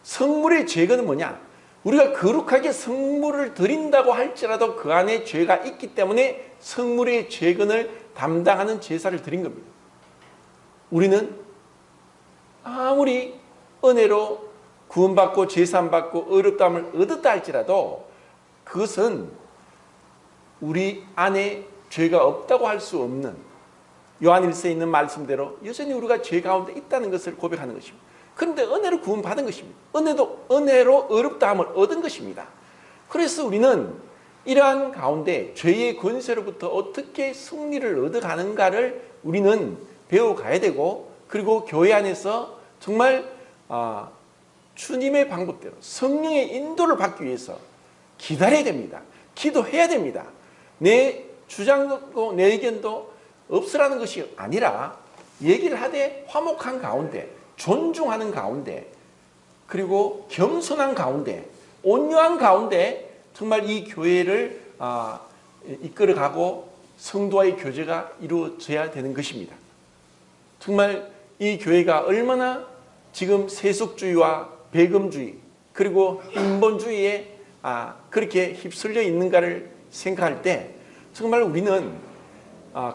성물의 재건은 뭐냐? 우리가 거룩하게 성물을 드린다고 할지라도 그 안에 죄가 있기 때문에 성물의 재건을 담당하는 제사를 드린 겁니다. 우리는 아무리 은혜로 구원받고 제사받고 의롭다함을 얻었다 할지라도 그것은 우리 안에 죄가 없다고 할 수 없는, 요한일서에 있는 말씀대로 여전히 우리가 죄 가운데 있다는 것을 고백하는 것입니다. 그런데 은혜로 구원받은 것입니다. 은혜로 의롭다함을 얻은 것입니다. 그래서 우리는 이러한 가운데 죄의 권세로부터 어떻게 승리를 얻어가는가를 우리는 배워가야 되고, 그리고 교회 안에서 정말 주님의 방법대로 성령의 인도를 받기 위해서 기다려야 됩니다. 기도해야 됩니다. 내 주장도 내 의견도 없으라는 것이 아니라 얘기를 하되 화목한 가운데, 존중하는 가운데, 그리고 겸손한 가운데, 온유한 가운데 정말 이 교회를 이끌어가고 성도와의 교제가 이루어져야 되는 것입니다. 정말 이 교회가 얼마나 지금 세속주의와 배금주의, 그리고 인본주의에 그렇게 휩쓸려 있는가를 생각할 때 정말 우리는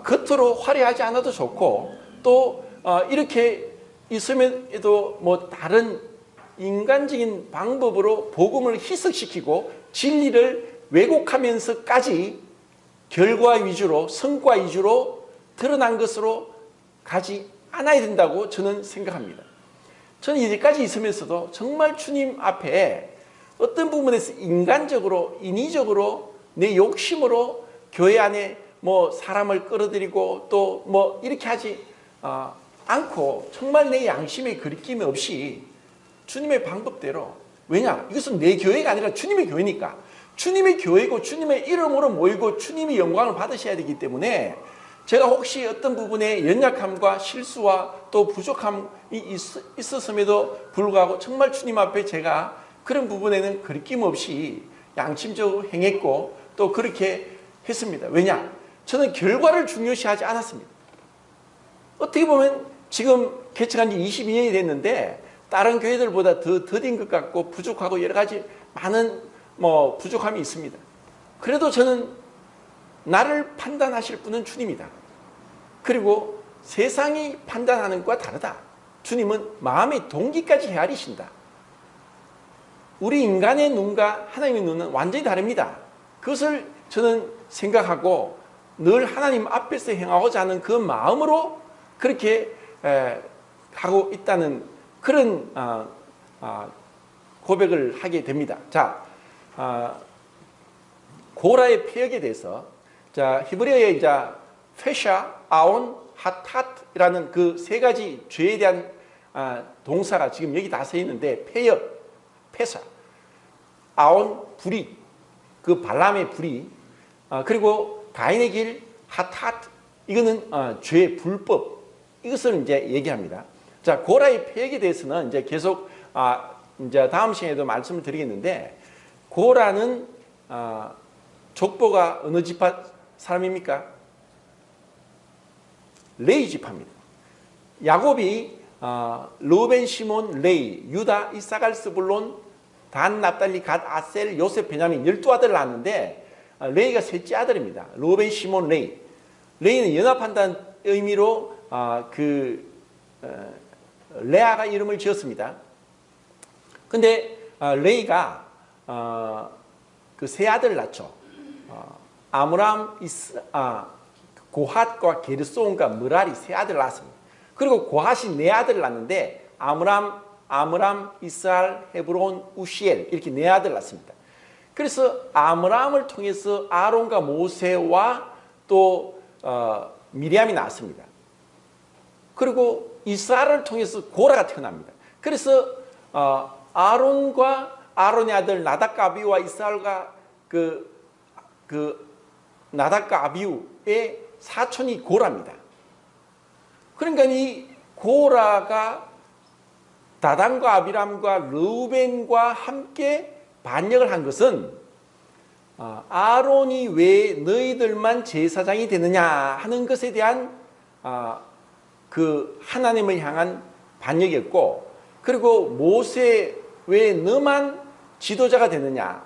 겉으로 화려하지 않아도 좋고, 또 이렇게 있음에도 다른 인간적인 방법으로 복음을 희석시키고 진리를 왜곡하면서까지 결과 위주로, 성과 위주로 드러난 것으로 가지 않아야 된다고 저는 생각합니다. 저는 이제까지 있으면서도 정말 주님 앞에 어떤 부분에서 인간적으로, 인위적으로, 내 욕심으로 교회 안에 사람을 끌어들이고 또 이렇게 하지 않고 정말 내 양심에 거리낌 없이 주님의 방법대로, 왜냐? 이것은 내 교회가 아니라 주님의 교회니까, 주님의 교회고 주님의 이름으로 모이고 주님이 영광을 받으셔야 되기 때문에 제가 혹시 어떤 부분에 연약함과 실수와 또 부족함이 있었음에도 불구하고 정말 주님 앞에 제가 그런 부분에는 거리낌 없이 양심적으로 행했고 또 그렇게 했습니다. 왜냐? 저는 결과를 중요시하지 않았습니다. 어떻게 보면 지금 개척한 지 22년이 됐는데 다른 교회들보다 더 더딘 것 같고 부족하고 여러 가지 많은 부족함이 있습니다. 그래도 저는 나를 판단하실 분은 주님이다. 그리고 세상이 판단하는 것과 다르다. 주님은 마음의 동기까지 헤아리신다. 우리 인간의 눈과 하나님의 눈은 완전히 다릅니다. 그것을 저는 생각하고 늘 하나님 앞에서 행하고자 하는 그 마음으로 그렇게 하고 있다는 그런 고백을 하게 됩니다. 자, 고라의 폐역에 대해서 자 히브리어의 이제 페샤, 아온, 핫핫이라는 그 세 가지 죄에 대한 동사가 지금 여기 다 써 있는데 폐역, 페사, 아온, 불의, 그 발람의 불의, 그리고 가인의 길, 핫핫, 이거는 죄, 불법, 이것을 이제 얘기합니다. 자, 고라의 폐역에 대해서는 이제 계속 이제 다음 시간에도 말씀을 드리겠는데, 고라는 족보가 어느 지파 사람입니까? 레위 지파입니다. 야곱이 르우벤, 시몬, 레위, 유다, 이사갈, 스불론, 단, 납달리, 갓, 아셀, 요셉, 베냐민 12아들을 낳았는데 레위가 셋째 아들입니다. 르우벤, 시몬, 레위. 레위는 연합한다는 의미로 레아가 이름을 지었습니다. 근데 레위가 그 세 아들을 낳죠. 아므람, 고핫과 게르손과 므랄이 세 아들을 낳았습니다. 그리고 고핫이 네 아들을 낳았는데 아므람, 이스라엘, 헤브론, 우시엘 이렇게 네 아들을 낳습니다. 그래서 아므람을 통해서 아론과 모세와 또 미리암이 나왔습니다. 그리고 이스라엘을 통해서 고라가 태어납니다. 그래서 아론과 아론의 아들 나답과 아비우와 이스라엘과 나답과 아비우의 사촌이 고라입니다. 그러니까 이 고라가 다단과 아비람과 르우벤과 함께 반역을 한 것은 아론이 왜 너희들만 제사장이 되느냐 하는 것에 대한 그 하나님을 향한 반역이었고, 그리고 모세 왜 너만 지도자가 되느냐.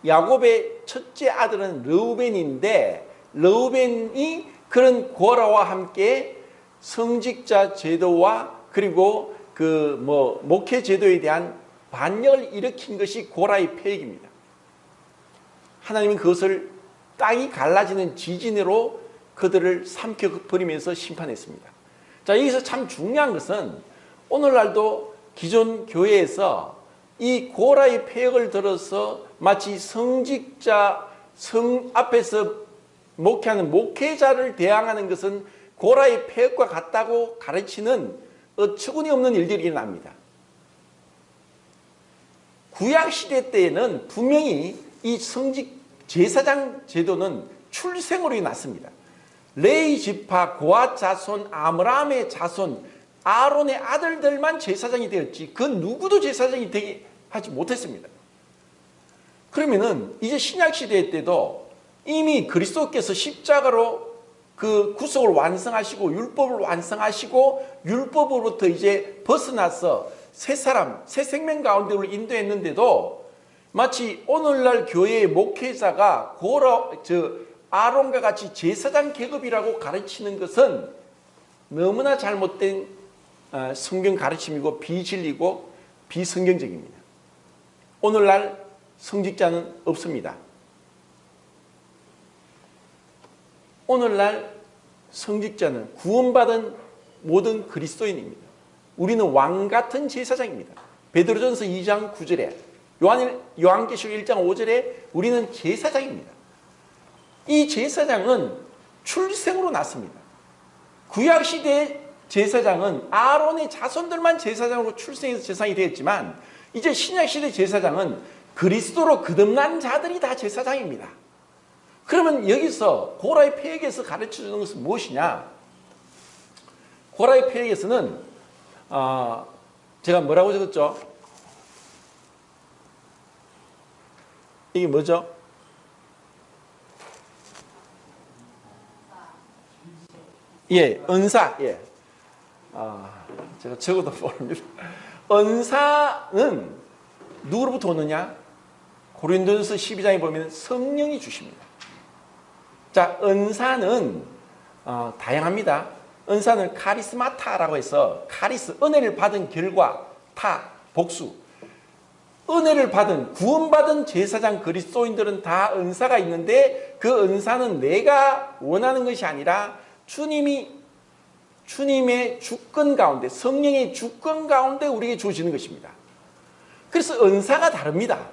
야곱의 첫째 아들은 르우벤인데 르우벤이 그런 고라와 함께 성직자 제도와 그리고 목회 제도에 대한 반역을 일으킨 것이 고라의 폐역입니다. 하나님은 그것을 땅이 갈라지는 지진으로 그들을 삼켜버리면서 심판했습니다. 자, 여기서 참 중요한 것은 오늘날도 기존 교회에서 이 고라의 폐역을 들어서 마치 성직자, 성 앞에서 목회하는 목회자를 대항하는 것은 고라의 폐역과 같다고 가르치는 어처구니 없는 일들이 일어납니다. 구약시대 때에는 분명히 이 성직 제사장 제도는 출생으로 났습니다. 레위 지파, 고앗 자손, 아므람의 자손, 아론의 아들들만 제사장이 되었지 그 누구도 제사장이 되게 하지 못했습니다. 그러면은 이제 신약시대 때도 이미 그리스도께서 십자가로 그 구속을 완성하시고 율법을 완성하시고 율법으로부터 이제 벗어나서 새 사람, 새 생명 가운데로 인도했는데도 마치 오늘날 교회의 목회자가 아론과 같이 제사장 계급이라고 가르치는 것은 너무나 잘못된 성경 가르침이고 비진리고 비성경적입니다. 오늘날 성직자는 없습니다. 오늘날 성직자는 구원받은 모든 그리스도인입니다. 우리는 왕같은 제사장입니다. 베드로전서 2장 9절에 요한계시록 1장 5절에 우리는 제사장입니다. 이 제사장은 출생으로 났습니다. 구약시대의 제사장은 아론의 자손들만 제사장으로 출생해서 제사장이 되었지만 이제 신약시대 제사장은 그리스도로 거듭난 자들이 다 제사장입니다. 그러면 여기서 고라의 폐역에서 가르쳐주는 것은 무엇이냐? 고라의 폐역에서는 제가 뭐라고 적었죠? 이게 뭐죠? 예, 은사. 예. 제가 적어도 모릅니다. 은사는 누구로부터 오느냐? 고린도전서 12장에 보면 성령이 주십니다. 자, 은사는 다양합니다. 은사는 카리스마타라고 해서 은혜를 받은 결과, 복수. 은혜를 받은 구원받은 제사장 그리스도인들은 다 은사가 있는데 그 은사는 내가 원하는 것이 아니라 주님의 주권 가운데, 성령의 주권 가운데 우리에게 주어지는 것입니다. 그래서 은사가 다릅니다.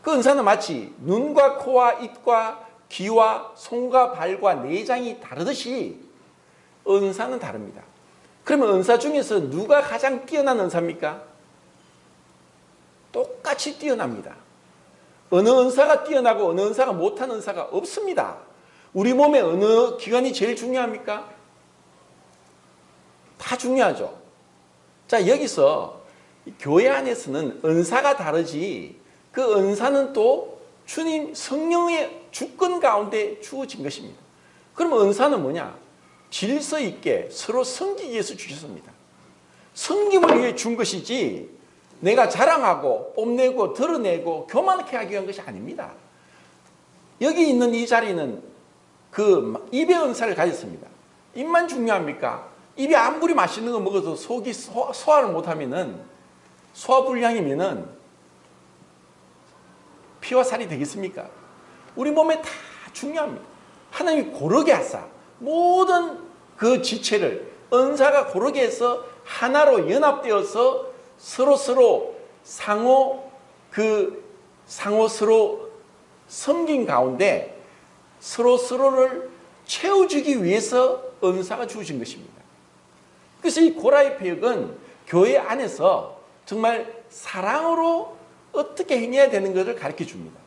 그 은사는 마치 눈과 코와 입과 귀와 손과 발과 내장이 다르듯이 은사는 다릅니다. 그러면 은사 중에서 누가 가장 뛰어난 은사입니까? 똑같이 뛰어납니다. 어느 은사가 뛰어나고 어느 은사가 못한 은사가 없습니다. 우리 몸의 어느 기관이 제일 중요합니까? 다 중요하죠. 자, 여기서 교회 안에서는 은사가 다르지 그 은사는 또 주님 성령의 주권 가운데 주어진 것입니다. 그러면 은사는 뭐냐? 질서 있게 서로 섬기기 위해서 주셨습니다. 섬김을 위해 준 것이지 내가 자랑하고 뽐내고 드러내고 교만하게 하기 위한 것이 아닙니다. 여기 있는 이 자리는 그 입의 은사를 가졌습니다. 입만 중요합니까? 입이 아무리 맛있는 거 먹어도 속이 소화를 못하면은 소화불량이면은 피와 살이 되겠습니까? 우리 몸에 다 중요합니다. 하나님이 고르게 하사 모든 그 지체를 은사가 고르게 해서 하나로 연합되어서 서로 상호 서로 섬긴 가운데 서로를 채워주기 위해서 은사가 주어진 것입니다. 그래서 이 고라의 패역은 교회 안에서 정말 사랑으로 어떻게 행해야 되는 것을 가르쳐 줍니다.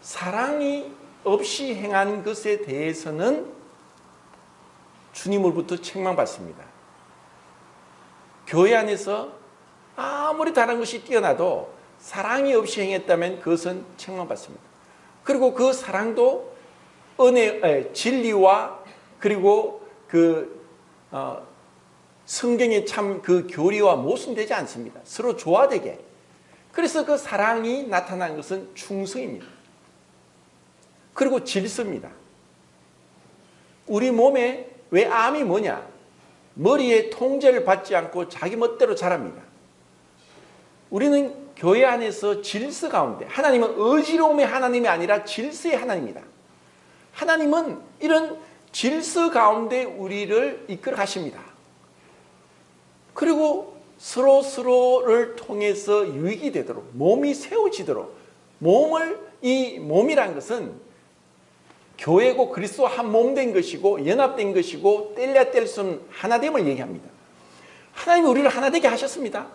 사랑이 없이 행한 것에 대해서는 주님으로부터 책망받습니다. 교회 안에서 아무리 다른 것이 뛰어나도 사랑이 없이 행했다면 그것은 책망받습니다. 그리고 그 사랑도 진리와 그리고 성경의 참 그 교리와 모순되지 않습니다. 서로 조화되게. 그래서 그 사랑이 나타난 것은 충성입니다. 그리고 질서입니다. 우리 몸에 왜 암이 뭐냐? 머리에 통제를 받지 않고 자기 멋대로 자랍니다. 우리는 교회 안에서 질서 가운데 하나님은 어지러움의 하나님이 아니라 질서의 하나님입니다. 하나님은 이런 질서 가운데 우리를 이끌어 가십니다. 그리고 서로를 통해서 유익이 되도록 몸이 세워지도록 이 몸이란 것은 교회고 그리스도와 한 몸 된 것이고 연합된 것이고 뗄래야 뗄 수 없는 하나됨을 얘기합니다. 하나님이 우리를 하나되게 하셨습니다.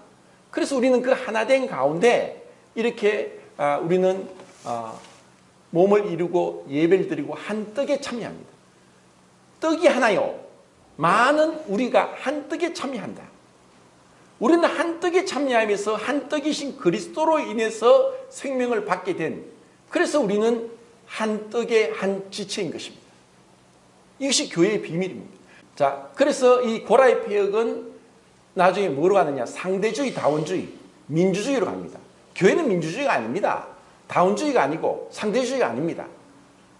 그래서 우리는 그 하나된 가운데 이렇게 우리는 몸을 이루고 예배를 드리고 한 떡에 참여합니다. 떡이 하나요. 많은 우리가 한 떡에 참여한다. 우리는 한 떡에 참여하면서 한 떡이신 그리스도로 인해서 생명을 받게 된, 그래서 우리는 한 떡의 한 지체인 것입니다. 이것이 교회의 비밀입니다. 자, 그래서 이 고라의 패역은 나중에 뭐로 가느냐? 상대주의, 다원주의, 민주주의로 갑니다. 교회는 민주주의가 아닙니다. 다원주의가 아니고 상대주의가 아닙니다.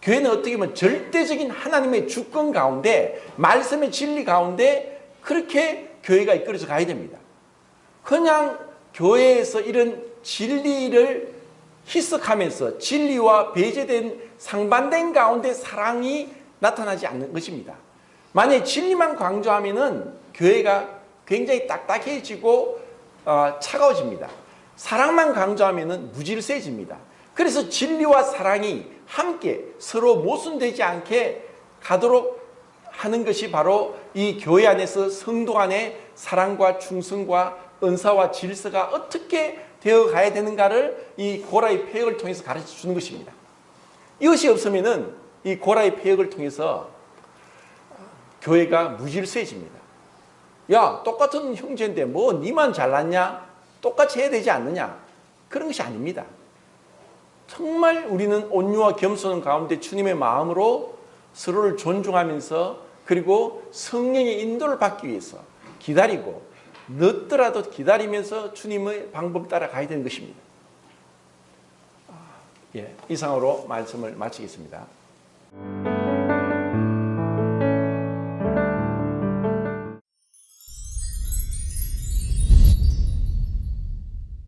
교회는 어떻게 보면 절대적인 하나님의 주권 가운데 말씀의 진리 가운데 그렇게 교회가 이끌어져 가야 됩니다. 그냥 교회에서 이런 진리를 희석하면서 진리와 배제된 상반된 가운데 사랑이 나타나지 않는 것입니다. 만약에 진리만 강조하면은 교회가 굉장히 딱딱해지고 차가워집니다. 사랑만 강조하면은 무질서해집니다. 그래서 진리와 사랑이 함께 서로 모순되지 않게 가도록 하는 것이 바로 이 교회 안에서 성도 안에 사랑과 충성과 은사와 질서가 어떻게 되어 가야 되는가를 이 고라의 패역을 통해서 가르쳐 주는 것입니다. 이것이 없으면은 이 고라의 패역을 통해서 교회가 무질서해집니다. 야, 똑같은 형제인데 뭐 니만 잘났냐? 똑같이 해야 되지 않느냐? 그런 것이 아닙니다. 정말 우리는 온유와 겸손 가운데 주님의 마음으로 서로를 존중하면서 그리고 성령의 인도를 받기 위해서 기다리고 늦더라도 기다리면서 주님의 방법 따라 가야 되는 것입니다. 이상으로 말씀을 마치겠습니다.